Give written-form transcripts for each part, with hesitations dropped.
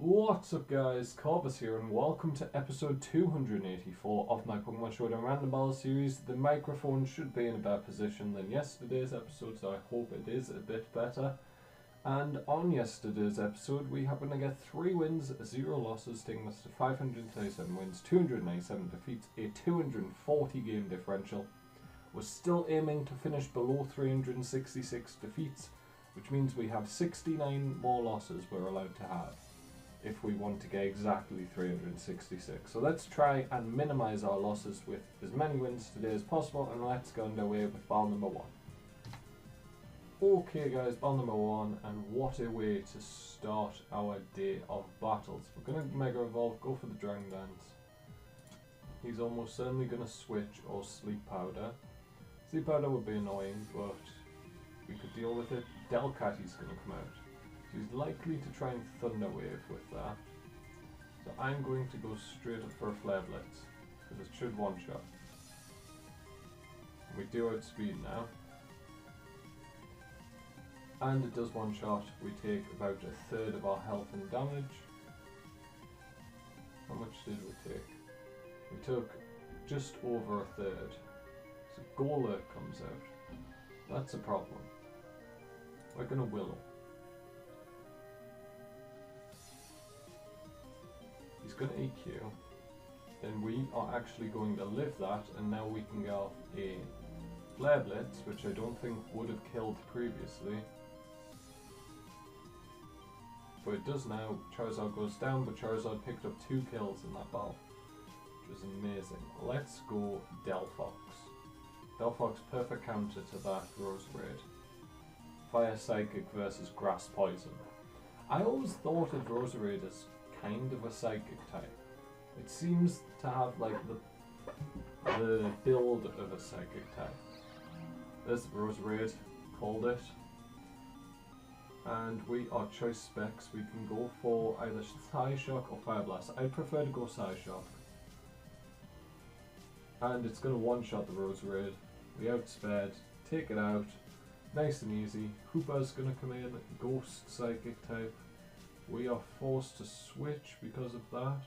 What's up guys, Corvus here and welcome to episode 284 of my Pokémon Showdown Random Battle series. The microphone should be in a better position than yesterday's episode, so I hope it is a bit better. And on yesterday's episode we happened to get 3 wins, 0 losses, taking us to 537 wins, 297 defeats, a 240 game differential. We're still aiming to finish below 366 defeats, which means we have 69 more losses we're allowed to have if we want to get exactly 366. So let's try and minimize our losses with as many wins today as possible, and let's get underway with battle number 1. Okay guys, battle number 1, and what a way to start our day of battles. We're going to Mega Evolve, go for the Dragon Dance. He's almost certainly going to switch or Sleep Powder. Sleep Powder would be annoying, but we could deal with it. Delcatty's going to come out. He's likely to try and Thunder Wave with that. So I'm going to go straight up for a Flare Blitz, because it should one-shot. We do outspeed now. And it does one-shot. We take about a third of our health and damage. How much did we take? We took just over a third. So Golurk comes out. That's a problem. We're going to Willow. He's going to EQ, then we are actually going to live that, and now we can get off a Flare Blitz, which I don't think would have killed previously. But it does now. Charizard goes down, but Charizard picked up 2 kills in that battle, which is amazing. Let's go Delphox. Delphox, perfect counter to that Roserade. Fire Psychic versus Grass Poison. I always thought of Roserade as kind of a psychic type. It seems to have like the build of a psychic type. There's Roserade, called it. And we are choice specs. We can go for either Psyshock or Fire Blast. I'd prefer to go Psyshock. And it's going to one-shot the Roserade. We outsped, take it out. Nice and easy. Hoopa's going to come in, Ghost Psychic type. We are forced to switch because of that.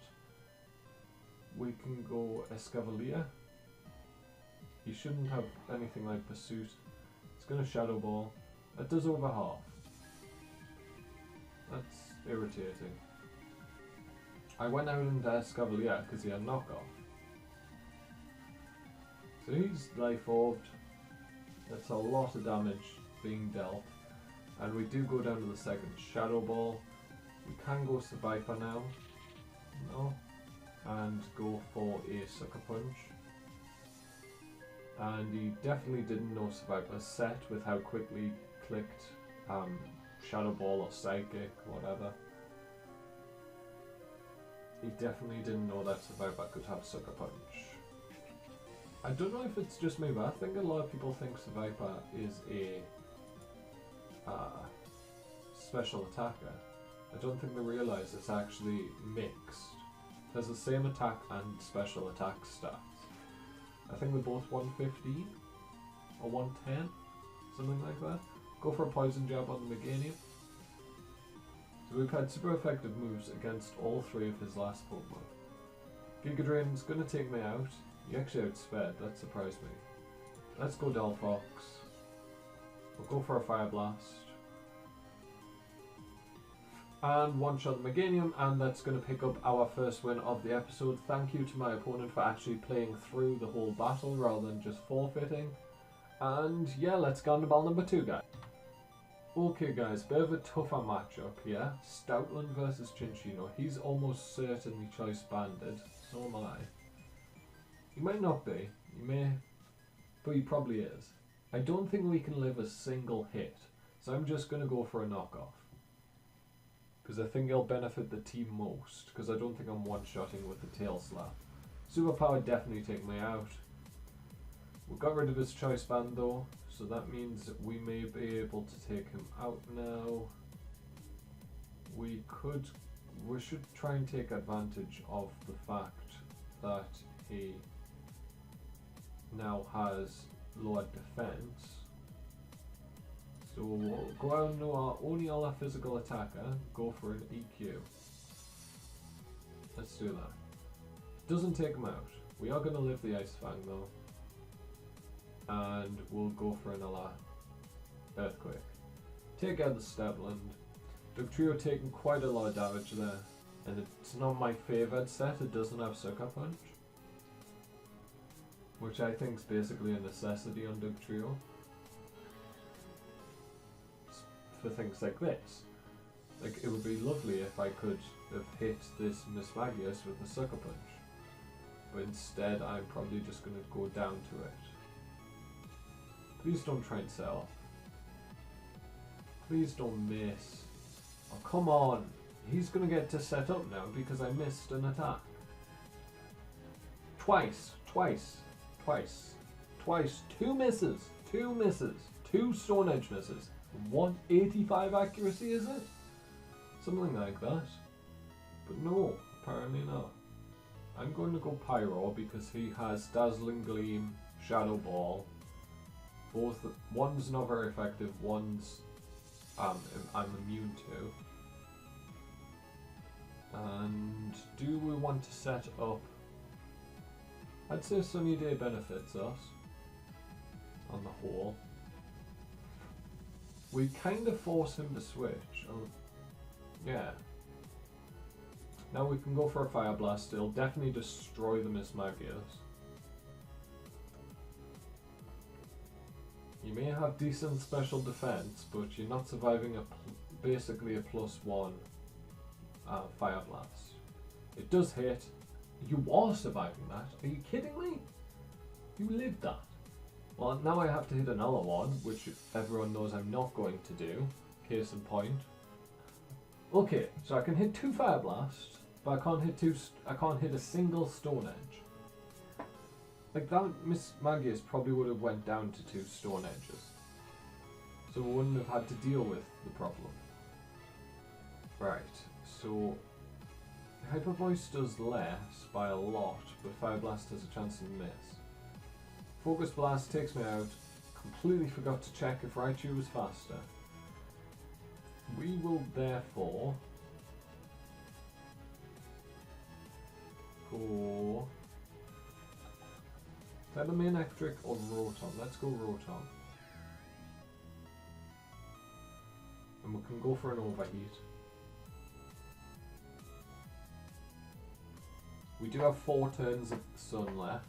We can go Escavalier. He shouldn't have anything like Pursuit. It's going to Shadow Ball. That does over half. That's irritating. I went out into Escavalier because he had knockoff. So he's Life Orbed. That's a lot of damage being dealt. And we do go down to the second Shadow Ball. We can go Survivor now, no, and go for a Sucker Punch. And he definitely didn't know Survivor set with how quickly he clicked Shadow Ball or Psychic, whatever. He definitely didn't know that Survivor could have Sucker Punch. I don't know if it's just me, but I think a lot of people think Survivor is a special attacker. I don't think they realise it's actually mixed. It has the same attack and special attack stats. I think they're both 115 or 110, something like that. Go for a Poison Jab on the Meganium. So we've had super effective moves against all 3 of his last Pokemon. Giga Drain's going to take me out. He actually outsped, that surprised me. Let's go Delphox. We'll go for a Fire Blast. And one-shot the Meganium, and that's going to pick up our first win of the episode. Thank you to my opponent for actually playing through the whole battle rather than just forfeiting. And yeah, let's go on to battle number 2, guys. Okay guys, bit of a tougher matchup here. Stoutland versus Chinchino. He's almost certainly choice banded, so am I. He might not be, he may, but he probably is. I don't think we can live a single hit, so I'm just going to go for a knockoff. Because I think it'll benefit the team most, because I don't think I'm one-shotting with the Tail Slap. Superpower definitely take me out. We got rid of his choice band though, so that means that we may be able to take him out now. We should try and take advantage of the fact that he now has lower defense. So we'll go out and know our only other physical attacker, go for an EQ. Let's do that. Doesn't take him out. We are going to live the Ice Fang though. And we'll go for another Earthquake. Take out the Stepland. Dugtrio taking quite a lot of damage there. And it's not my favoured set, it doesn't have Sucker Punch. Which I think is basically a necessity on Dugtrio. For things like this. Like, it would be lovely if I could have hit this Miss Magius with the Sucker Punch. But instead, I'm probably just going to go down to it. Please don't try and set off. Please don't miss. Oh, come on. He's going to get to set up now because I missed an attack. Twice. Two misses. Two Stone Edge misses. 185 accuracy, is it? Something like that. But no, apparently not. I'm going to go Pyro because he has Dazzling Gleam, Shadow Ball. Both, one's not very effective, one's I'm immune to. And do we want to set up? I'd say Sunny Day benefits us on the whole. We kind of force him to switch. Oh, yeah. Now we can go for a Fire Blast. It'll definitely destroy the Miss Magius. You may have decent special defense, but you're not surviving basically a +1 Fire Blast. It does hit. You are surviving that. Are you kidding me? You lived that. Well, now I have to hit another one, which everyone knows I'm not going to do. Case in point. Okay, so I can hit 2 Fire Blasts, but I can't hit a single Stone Edge. Like, that Miss Magius probably would have went down to 2 Stone Edges. So we wouldn't have had to deal with the problem. Right, so Hyper Voice does less by a lot, but Fire Blast has a chance to miss. Focus Blast takes me out. Completely forgot to check if Raichu was faster. We will therefore go either Manectric or Rotom. Let's go Rotom. And we can go for an Overheat. We do have 4 turns of Sun left.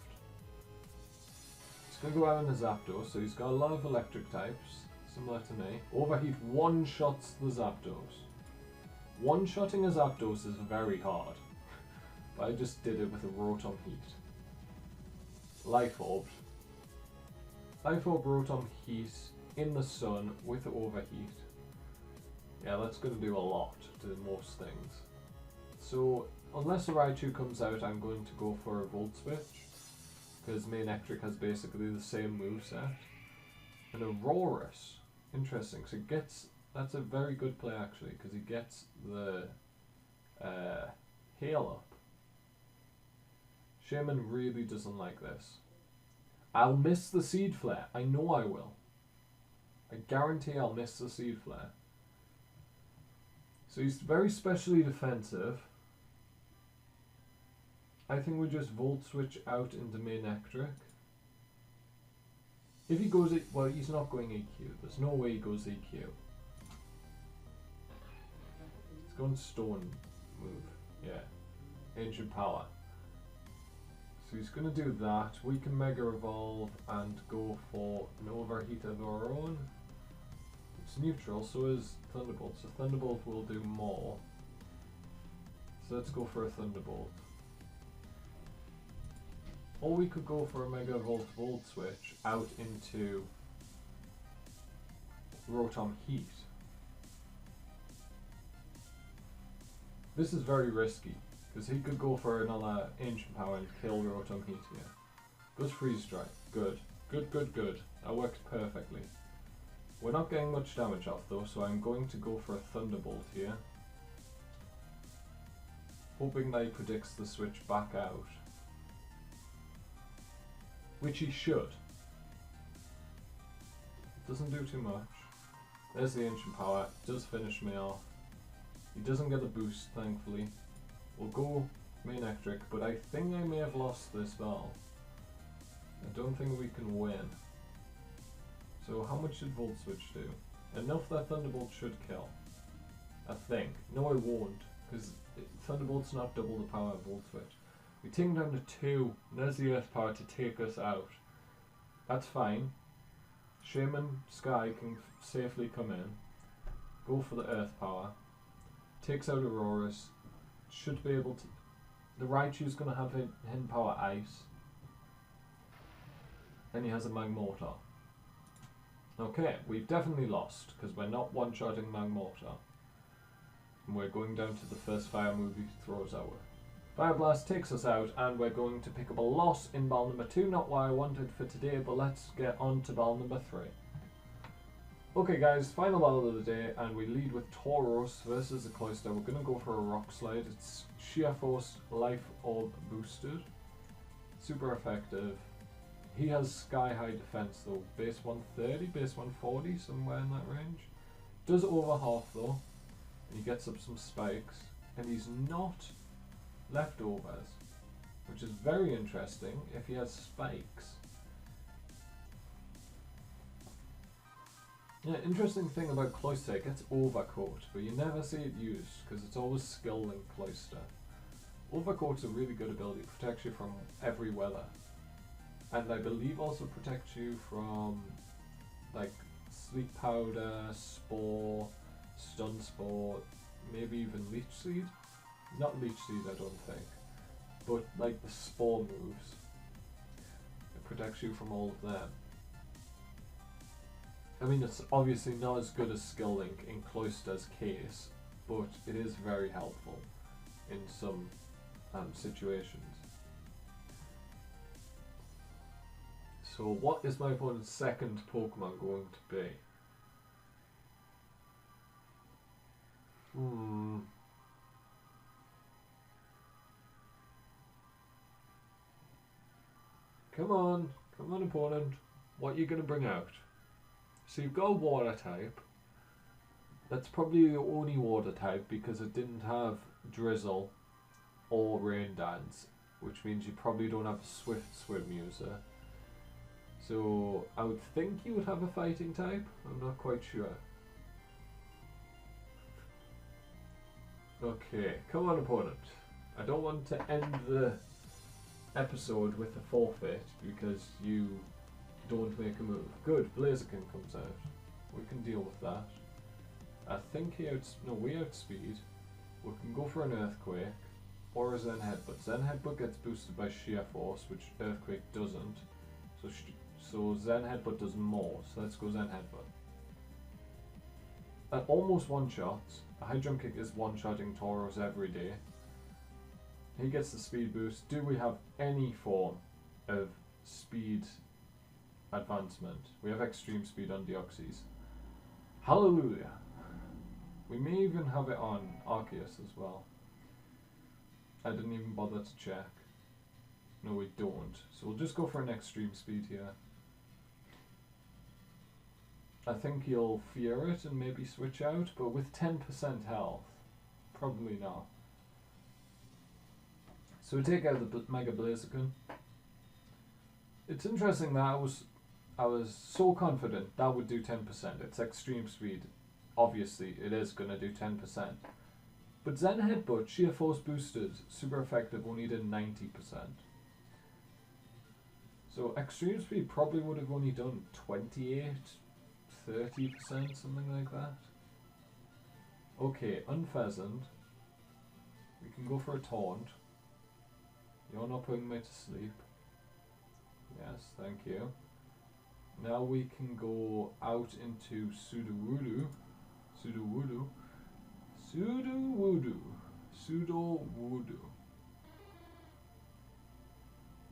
He's going to go out on a Zapdos, so he's got a lot of electric types, similar to me. Overheat one-shots the Zapdos. One-shotting a Zapdos is very hard, but I just did it with a Rotom Heat. Life Orb. Life Orb Rotom Heat in the Sun with Overheat. Yeah, that's going to do a lot to most things. So, unless a Raichu comes out, I'm going to go for a Volt Switch, because Manectric has basically the same moveset. And Aurorus, interesting, so it gets, that's a very good play actually, because he gets the Hail Up. Shaman really doesn't like this. I'll miss the Seed Flare, I know I will. I guarantee I'll miss the Seed Flare. So he's very specially defensive. I think we just Volt Switch out into Manectric. If he goes, well, he's not going EQ. There's no way he goes EQ. He's going Stone move. Yeah. Ancient Power. So he's going to do that. We can Mega Evolve and go for an Overheat of our own. It's neutral, so is Thunderbolt. So Thunderbolt will do more. So let's go for a Thunderbolt. Or we could go for a Mega Volt Switch out into Rotom Heat. This is very risky, because he could go for another Ancient Power and kill Rotom Heat here. Goes Freeze Strike. Good. Good. That works perfectly. We're not getting much damage off though, so I'm going to go for a Thunderbolt here. Hoping that he predicts the switch back out. Which he should. Doesn't do too much. There's the Ancient Power. Does finish me off. He doesn't get a boost, thankfully. We'll go main electric, but I think I may have lost this battle. I don't think we can win. So how much did Volt Switch do? Enough that Thunderbolt should kill. I think. No, it won't, because Thunderbolt's not double the power of Volt Switch. We take him down to 2, and there's the Earth power to take us out. That's fine. Shaman Sky can safely come in. Go for the Earth power. Takes out Aurora's. Should be able to... The Raichu's going to have hidden power Ice. And he has a Magmortar. Okay, we've definitely lost, because we're not one-shotting Magmortar. And we're going down to the first fire move he throws out. Fire Blast takes us out, and we're going to pick up a loss in battle number 2. Not what I wanted for today, but let's get on to battle number 3. Okay guys, final battle of the day, and we lead with Tauros versus the Cloyster. We're going to go for a Rock Slide. It's Sheer Force Life Orb boosted. Super effective. He has Sky High Defense though. Base 130, base 140, somewhere in that range. Does over half though. And he gets up some spikes. And he's not leftovers, which is very interesting if he has spikes. Yeah, interesting thing about Cloyster, it gets Overcoat, but you never see it used because it's always skill linked Cloyster. Overcoat's a really good ability, it protects you from every weather. And I believe also protects you from like Sleep Powder, Spore, Stun Spore, maybe even Leech Seed. Not Leech Seed I don't think, but like the Spore moves. It protects you from all of them. I mean, it's obviously not as good as Skill Link in Cloyster's case, but it is very helpful in some situations. So what is my opponent's second Pokemon going to be? Come on opponent, what are you going to bring out? So you've got a water type. That's probably the only water type because it didn't have Drizzle or Rain Dance, which means you probably don't have a Swift Swim user. So I would think you would have a fighting type, I'm not quite sure. Okay, come on opponent. I don't want to end the episode with a forfeit because you don't make a move. Good, Blaziken comes out. We can deal with that. I think we outspeed. We can go for an Earthquake or a Zen Headbutt. Zen Headbutt gets boosted by Sheer Force, which Earthquake doesn't. So Zen Headbutt does more, so let's go Zen Headbutt. At almost one shot, a High Jump Kick is one-shotting Tauros every day. He gets the speed boost. Do we have any form of speed advancement? We have extreme speed on Deoxys. Hallelujah! We may even have it on Arceus as well. I didn't even bother to check. No, we don't. So we'll just go for an extreme speed here. I think he'll fear it and maybe switch out, but with 10% health, probably not. So we take out the Mega Blaziken. It's interesting that I was so confident that would do 10%. It's extreme speed. Obviously, it is going to do 10%. But Zen Headbutt, Sheer Force boosted, super effective, only did 90%. So extreme speed probably would have only done 28, 30%, something like that. Okay, Unpheasant. We can go for a Taunt. You're not putting me to sleep. Yes, thank you. Now we can go out into Sudowoodo.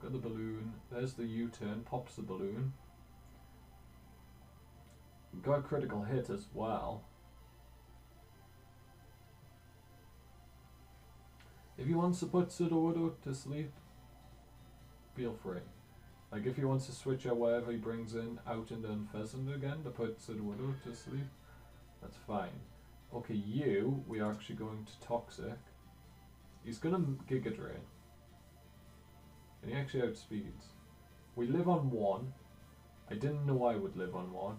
Got the balloon. There's the U-turn. Pops the balloon. Got a critical hit as well. If he wants to put Sudowoodo to sleep, feel free. Like if he wants to switch out whatever he brings in out into Unpheasant again to put Sudowoodo to sleep, that's fine. Okay, we are actually going to Toxic. He's gonna Giga Drain. And he actually outspeeds. We live on 1. I didn't know I would live on 1.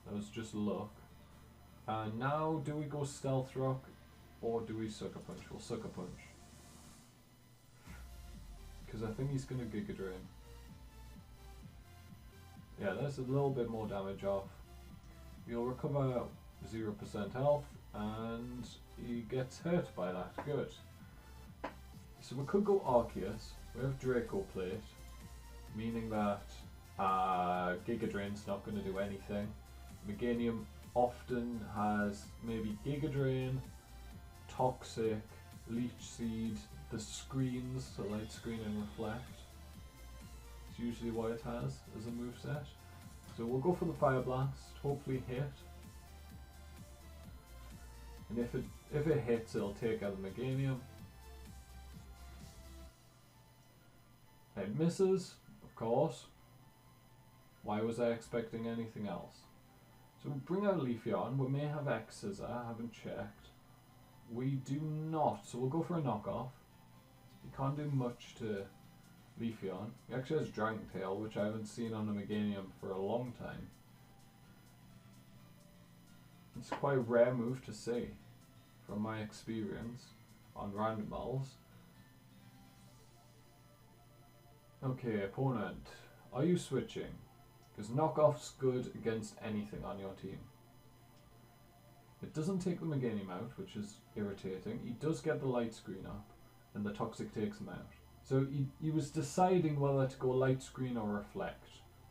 That was just luck. And now, do we go Stealth Rock or do we Sucker Punch? We'll Sucker Punch. Because I think he's going to Giga Drain. Yeah, that's a little bit more damage off. You'll recover 0% health and he gets hurt by that. Good. So we could go Arceus. We have Draco Plate, meaning that Giga Drain's not going to do anything. Meganium often has maybe Giga Drain, Toxic, Leech Seed, the screens, so Light Screen and Reflect. It's usually what it has as a moveset. So we'll go for the Fire Blast, hopefully hit. And if it hits, it'll take out the Meganium. It misses, of course. Why was I expecting anything else? So we'll bring out Leafeon. We may have X-Scissor, I haven't checked. We do not, so we'll go for a knockoff. He can't do much to Leafeon. He actually has Dragon Tail, which I haven't seen on a Meganium for a long time. It's quite a rare move to see, from my experience on randomals. Okay, opponent, are you switching? Because knockoff's good against anything on your team. It doesn't take the Meganium out, which is irritating. He does get the Light Screen up, and the Toxic takes him out. So he was deciding whether to go Light Screen or Reflect,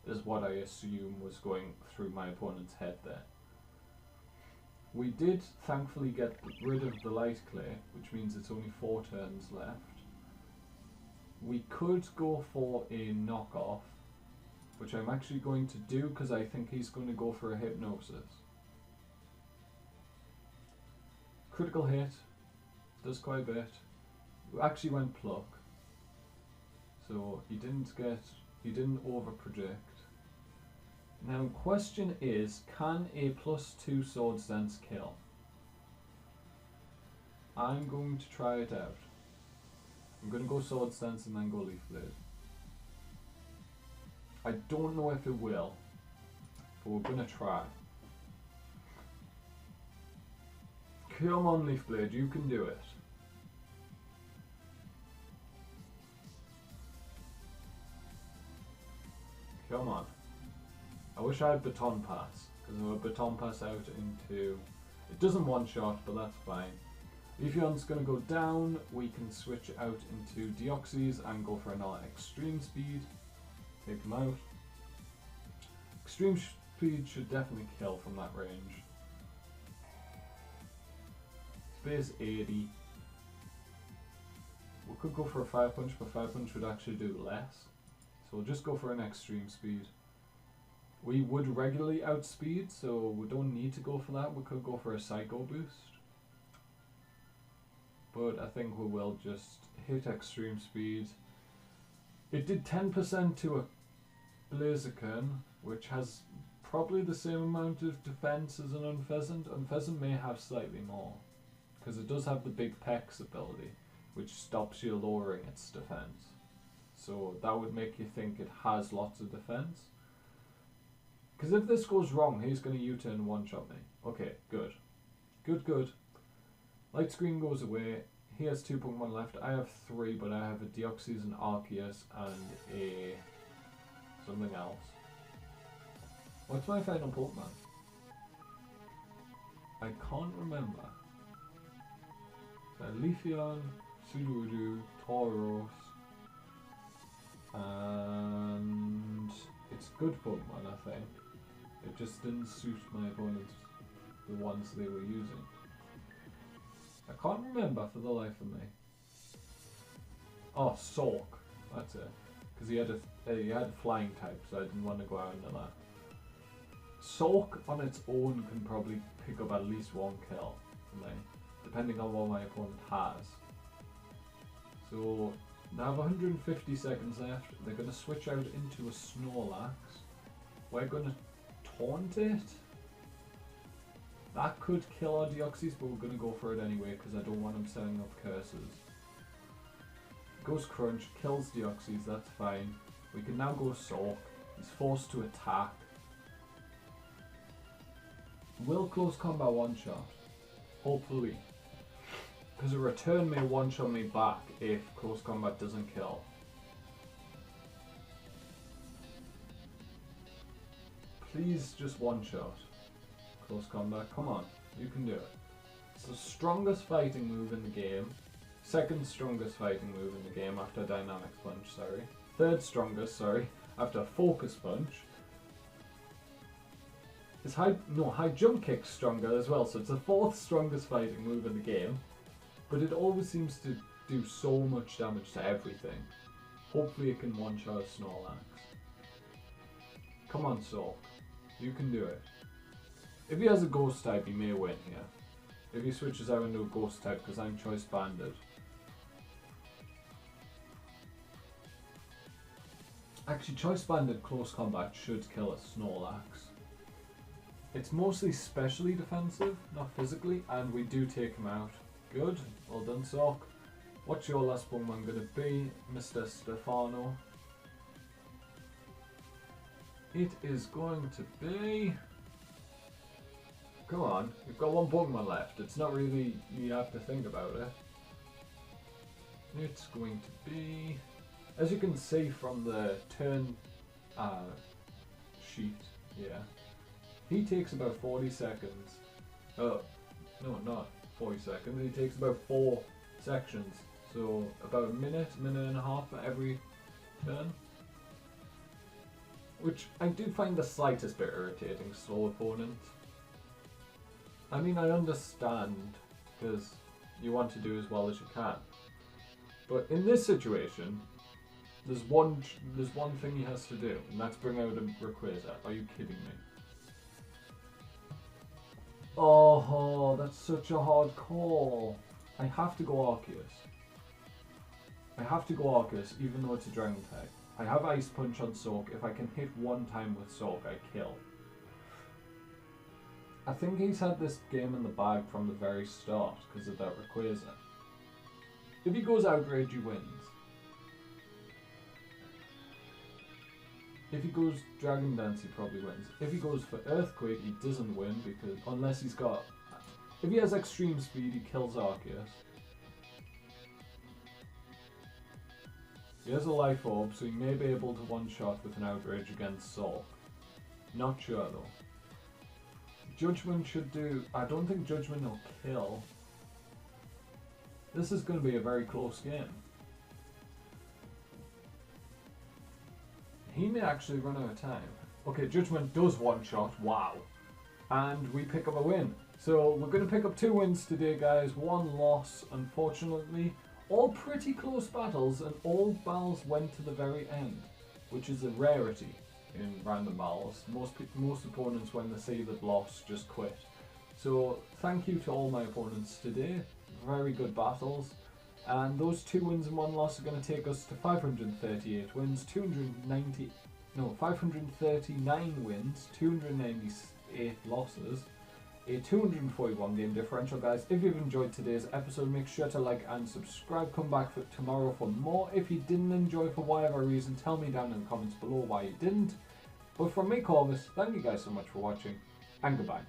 is what I assume was going through my opponent's head there. We did thankfully get rid of the Light Clay, which means it's only 4 turns left. We could go for a knockoff, which I'm actually going to do because I think he's going to go for a Hypnosis. Critical hit, does quite a bit. We actually went Pluck, so he didn't over predict. Now question is, can a +2 Swords Dance kill? I'm going to try it out. I'm going to go Swords Dance and then go Leaf Blade. I don't know if it will, but we're going to try. Come on Leaf Blade, you can do it. Come on. I wish I had Baton Pass, because I would Baton Pass out into... It doesn't one-shot, but that's fine. Leafeon's going to go down, we can switch out into Deoxys and go for another Extreme Speed. Take him out. Extreme Speed should definitely kill from that range. Space 80. We could go for a Fire Punch, but Fire Punch would actually do less. So we'll just go for an Extreme Speed. We would regularly outspeed, so we don't need to go for that. We could go for a Psycho Boost. But I think we will just hit Extreme Speed. It did 10% to a Blaziken, which has probably the same amount of defense as an Unfezant. Unfezant may have slightly more, because it does have the big Pex ability, which stops you lowering its defense. So that would make you think it has lots of defense. Because if this goes wrong, he's going to U-turn and one-shot me. Okay, good. Good, good. Light Screen goes away. He has 2 Pokemon left. I have 3, but I have a Deoxys, an Arceus, and a... something else. What's my final Pokemon? I can't remember. Leafeon, Sudowoodo, Tauros, and it's good Pokemon, I think. It just didn't suit my opponents, the ones they were using. I can't remember for the life of me. Oh, Sork, that's it. Because he had a flying type, so I didn't want to go out into that. Sork on its own can probably pick up at least 1 kill for me, depending on what my opponent has. So, now I have 150 seconds left. They're going to switch out into a Snorlax. We're going to taunt it. That could kill our Deoxys, but we're going to go for it anyway because I don't want him setting up curses. Goes Crunch, kills Deoxys, that's fine. We can now go Soak. He's forced to attack. Will Close Combat one-shot? Hopefully. Because a return may one-shot me back if Close Combat doesn't kill. Please just one-shot. Close Combat, come on, you can do it. It's the strongest fighting move in the game. Second strongest fighting move in the game after Dynamic Punch, sorry. Third strongest, sorry, after Focus Punch. Is high jump kick's stronger as well, so it's the fourth strongest fighting move in the game. But it always seems to do so much damage to everything. Hopefully it can one-shot a Snorlax. Come on, Soak. You can do it. If he has a Ghost type, he may win here. If he switches out into a Ghost type, because I'm Choice Banded. Actually, Choice Banded Close Combat should kill a Snorlax. It's mostly specially defensive, not physically, and we do take him out. Good, well done, Sock. What's your last Pokemon going to be, Mr. Stefano? It is going to be... Come on, we've got one Pokemon left. It's not really, you have to think about it. It's going to be... As you can see from the turn sheet, yeah. He takes about 40 seconds. Oh, no, not 40 seconds. He takes about 4 sections. So about a minute and a half for every turn. Which I do find the slightest bit irritating, slow opponent. I mean, I understand, because you want to do as well as you can. But in this situation, there's one thing he has to do, and that's bring out a Rayquaza. Are you kidding me? Oh, that's such a hard call. I have to go Arceus. I have to go Arceus, even though it's a Dragon type. I have Ice Punch on Soak. If I can hit one time with Soak, I kill. I think he's had this game in the bag from the very start because of that Rayquaza. If he goes Outrage, he wins. If he goes Dragon Dance, he probably wins. If he goes for Earthquake, he doesn't win because unless he's got... If he has Extreme Speed, he kills Arceus. He has a Life Orb, so he may be able to one-shot with an Outrage against Soul. Not sure though. Judgment should do... I don't think Judgment will kill. This is going to be a very close game. He may actually run out of time. Okay, Judgment does one-shot, wow. And we pick up a win. So we're going to pick up 2 wins today, guys. 1 loss, unfortunately. All pretty close battles, and all battles went to the very end, which is a rarity in random battles. Most opponents, when they see they've lost, just quit. So thank you to all my opponents today. Very good battles. And those 2 wins and 1 loss are going to take us to 538 wins, 539 wins, 298 losses, a 241 game differential, guys. If you've enjoyed today's episode, make sure to like and subscribe. Come back for tomorrow for more. If you didn't enjoy for whatever reason, tell me down in the comments below why you didn't. But from me, Corvus, thank you guys so much for watching, and goodbye.